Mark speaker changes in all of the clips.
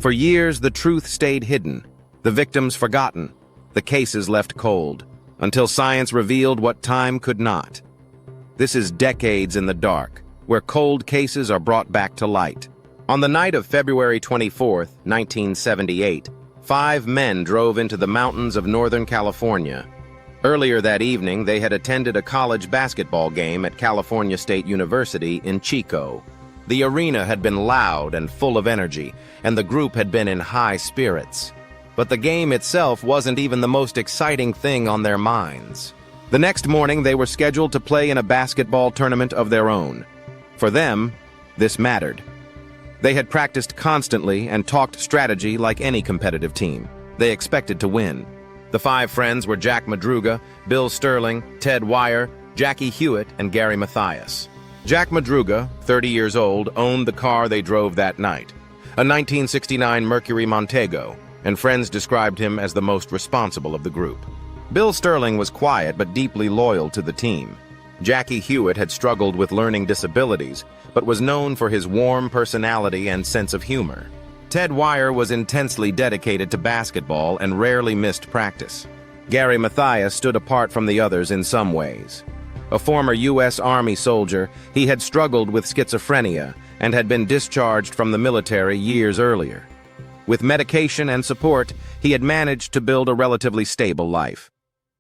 Speaker 1: For years, the truth stayed hidden, the victims forgotten, the cases left cold, until science revealed what time could not. This is decades in the dark, where cold cases are brought back to light. On the night of February 24, 1978, 5 men drove into the mountains of Northern California. Earlier that evening, they had attended a college basketball game at California State University in Chico. The arena had been loud and full of energy, and the group had been in high spirits. But the game itself wasn't even the most exciting thing on their minds. The next morning, they were scheduled to play in a basketball tournament of their own. For them, this mattered. They had practiced constantly and talked strategy like any competitive team. They expected to win. The 5 friends were Jack Madruga, Bill Sterling, Ted Wire, Jackie Hewitt, and Gary Mathias. Jack Madruga, 30 years old, owned the car they drove that night, a 1969 Mercury Montego, and friends described him as the most responsible of the group. Bill Sterling was quiet but deeply loyal to the team. Jackie Hewitt had struggled with learning disabilities, but was known for his warm personality and sense of humor. Ted Wire was intensely dedicated to basketball and rarely missed practice. Gary Mathias stood apart from the others in some ways. A former U.S. Army soldier, he had struggled with schizophrenia and had been discharged from the military years earlier. With medication and support, he had managed to build a relatively stable life.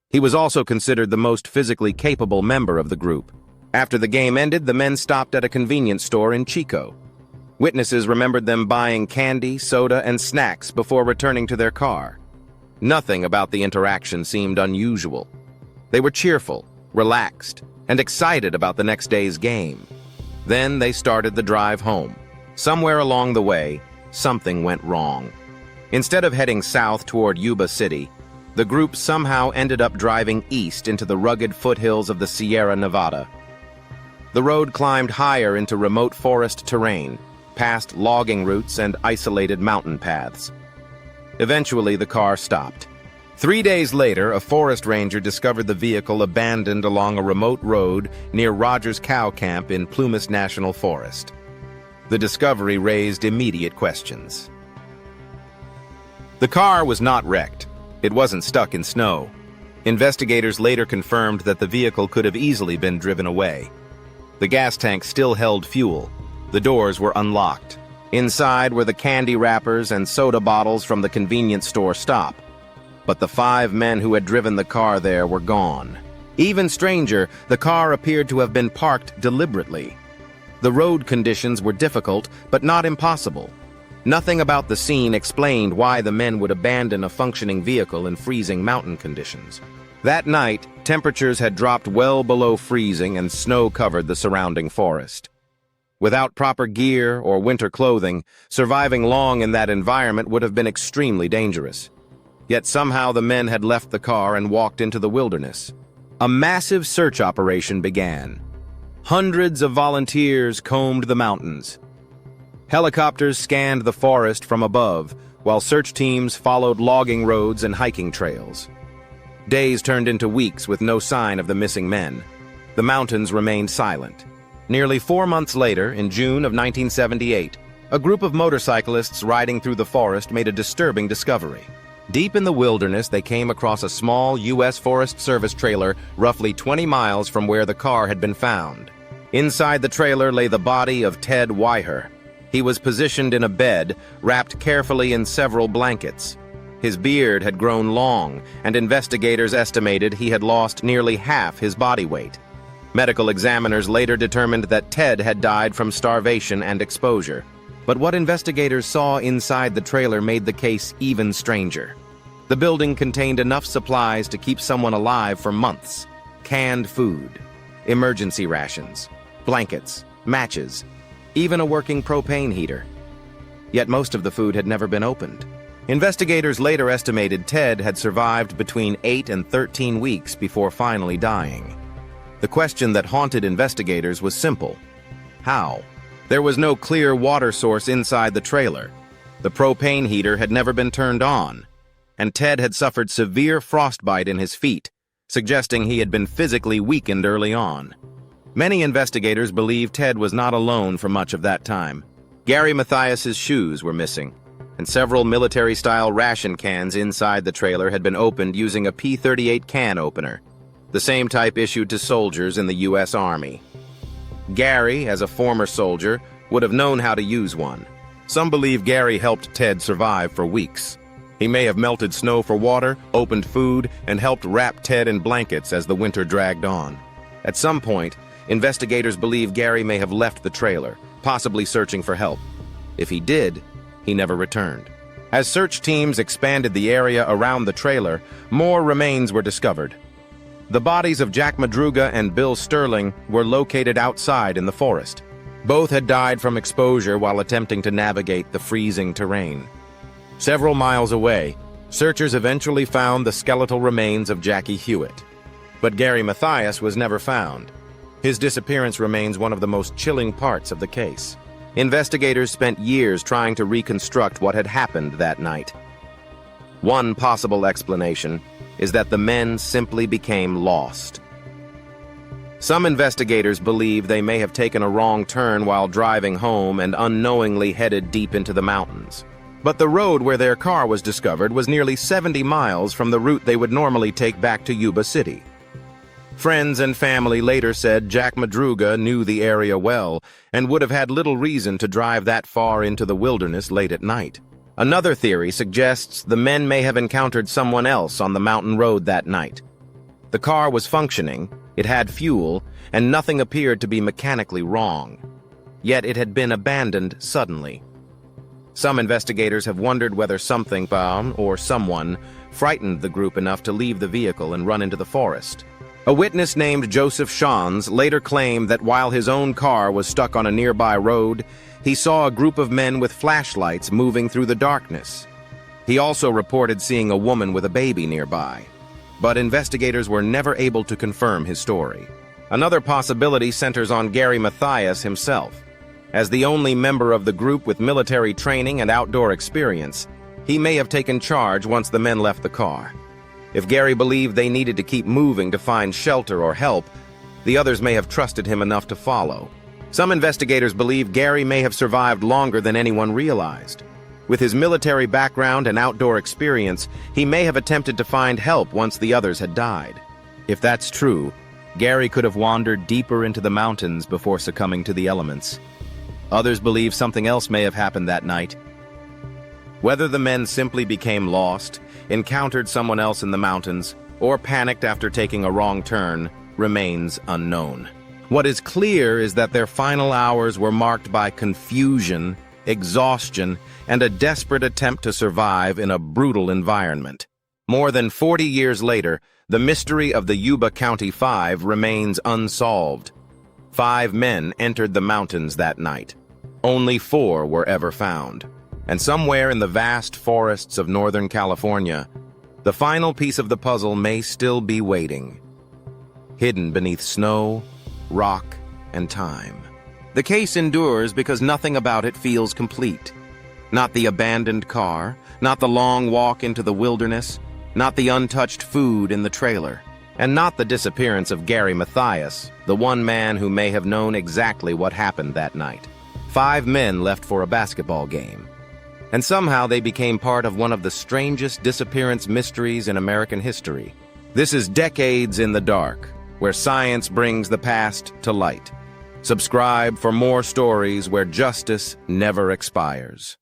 Speaker 1: He was also considered the most physically capable member of the group. After the game ended, the men stopped at a convenience store in Chico. Witnesses remembered them buying candy, soda, and snacks before returning to their car. Nothing about the interaction seemed unusual. They were cheerful, relaxed, and excited about the next day's game. Then they started the drive home. Somewhere along the way, something went wrong. Instead of heading south toward Yuba City, the group somehow ended up driving east into the rugged foothills of the Sierra Nevada. The road climbed higher into remote forest terrain, past logging routes and isolated mountain paths. Eventually, the car stopped. 3 days later, a forest ranger discovered the vehicle abandoned along a remote road near Rogers Cow Camp in Plumas National Forest. The discovery raised immediate questions. The car was not wrecked. It wasn't stuck in snow. Investigators later confirmed that the vehicle could have easily been driven away. The gas tank still held fuel. The doors were unlocked. Inside were the candy wrappers and soda bottles from the convenience store stop. But the 5 men who had driven the car there were gone. Even stranger, the car appeared to have been parked deliberately. The road conditions were difficult, but not impossible. Nothing about the scene explained why the men would abandon a functioning vehicle in freezing mountain conditions. That night, temperatures had dropped well below freezing and snow covered the surrounding forest. Without proper gear or winter clothing, surviving long in that environment would have been extremely dangerous. Yet somehow the men had left the car and walked into the wilderness. A massive search operation began. Hundreds of volunteers combed the mountains. Helicopters scanned the forest from above, while search teams followed logging roads and hiking trails. Days turned into weeks with no sign of the missing men. The mountains remained silent. Nearly 4 months later, in June of 1978, a group of motorcyclists riding through the forest made a disturbing discovery. Deep in the wilderness, they came across a small U.S. Forest Service trailer roughly 20 miles from where the car had been found. Inside the trailer lay the body of Ted Wire. He was positioned in a bed, wrapped carefully in several blankets. His beard had grown long, and investigators estimated he had lost nearly half his body weight. Medical examiners later determined that Ted had died from starvation and exposure. But what investigators saw inside the trailer made the case even stranger. The building contained enough supplies to keep someone alive for months. Canned food, emergency rations, blankets, matches, even a working propane heater. Yet most of the food had never been opened. Investigators later estimated Ted had survived between 8 and 13 weeks before finally dying. The question that haunted investigators was simple. How? There was no clear water source inside the trailer. The propane heater had never been turned on, and Ted had suffered severe frostbite in his feet, suggesting he had been physically weakened early on. Many investigators believe Ted was not alone for much of that time. Gary Mathias's shoes were missing, and several military-style ration cans inside the trailer had been opened using a P-38 can opener, the same type issued to soldiers in the U.S. Army. Gary, as a former soldier, would have known how to use one. Some believe Gary helped Ted survive for weeks. He may have melted snow for water, opened food, and helped wrap Ted in blankets as the winter dragged on. At some point, investigators believe Gary may have left the trailer, possibly searching for help. If he did, he never returned. As search teams expanded the area around the trailer, more remains were discovered. The bodies of Jack Madruga and Bill Sterling were located outside in the forest. Both had died from exposure while attempting to navigate the freezing terrain. Several miles away, searchers eventually found the skeletal remains of Jackie Hewitt. But Gary Mathias was never found. His disappearance remains one of the most chilling parts of the case. Investigators spent years trying to reconstruct what had happened that night. One possible explanation is that the men simply became lost. Some investigators believe they may have taken a wrong turn while driving home and unknowingly headed deep into the mountains. But the road where their car was discovered was nearly 70 miles from the route they would normally take back to Yuba City. Friends and family later said Jack Madruga knew the area well and would have had little reason to drive that far into the wilderness late at night. Another theory suggests the men may have encountered someone else on the mountain road that night. The car was functioning, it had fuel, and nothing appeared to be mechanically wrong. Yet it had been abandoned suddenly. Some investigators have wondered whether something or someone frightened the group enough to leave the vehicle and run into the forest. A witness named Joseph Shans later claimed that while his own car was stuck on a nearby road, he saw a group of men with flashlights moving through the darkness. He also reported seeing a woman with a baby nearby. But investigators were never able to confirm his story. Another possibility centers on Gary Mathias himself. As the only member of the group with military training and outdoor experience, he may have taken charge once the men left the car. If Gary believed they needed to keep moving to find shelter or help, the others may have trusted him enough to follow. Some investigators believe Gary may have survived longer than anyone realized. With his military background and outdoor experience, he may have attempted to find help once the others had died. If that's true, Gary could have wandered deeper into the mountains before succumbing to the elements. Others believe something else may have happened that night. Whether the men simply became lost, encountered someone else in the mountains, or panicked after taking a wrong turn remains unknown. What is clear is that their final hours were marked by confusion, exhaustion, and a desperate attempt to survive in a brutal environment. More than 40 years later, the mystery of the Yuba County Five remains unsolved. 5 men entered the mountains that night. Only 4 were ever found. And somewhere in the vast forests of Northern California, the final piece of the puzzle may still be waiting, hidden beneath snow, rock, and time. The case endures because nothing about it feels complete. Not the abandoned car, not the long walk into the wilderness, not the untouched food in the trailer, and not the disappearance of Gary Mathias, the one man who may have known exactly what happened that night. 5 men left for a basketball game. And somehow they became part of one of the strangest disappearance mysteries in American history. This is Decades in the Dark, where science brings the past to light. Subscribe for more stories where justice never expires.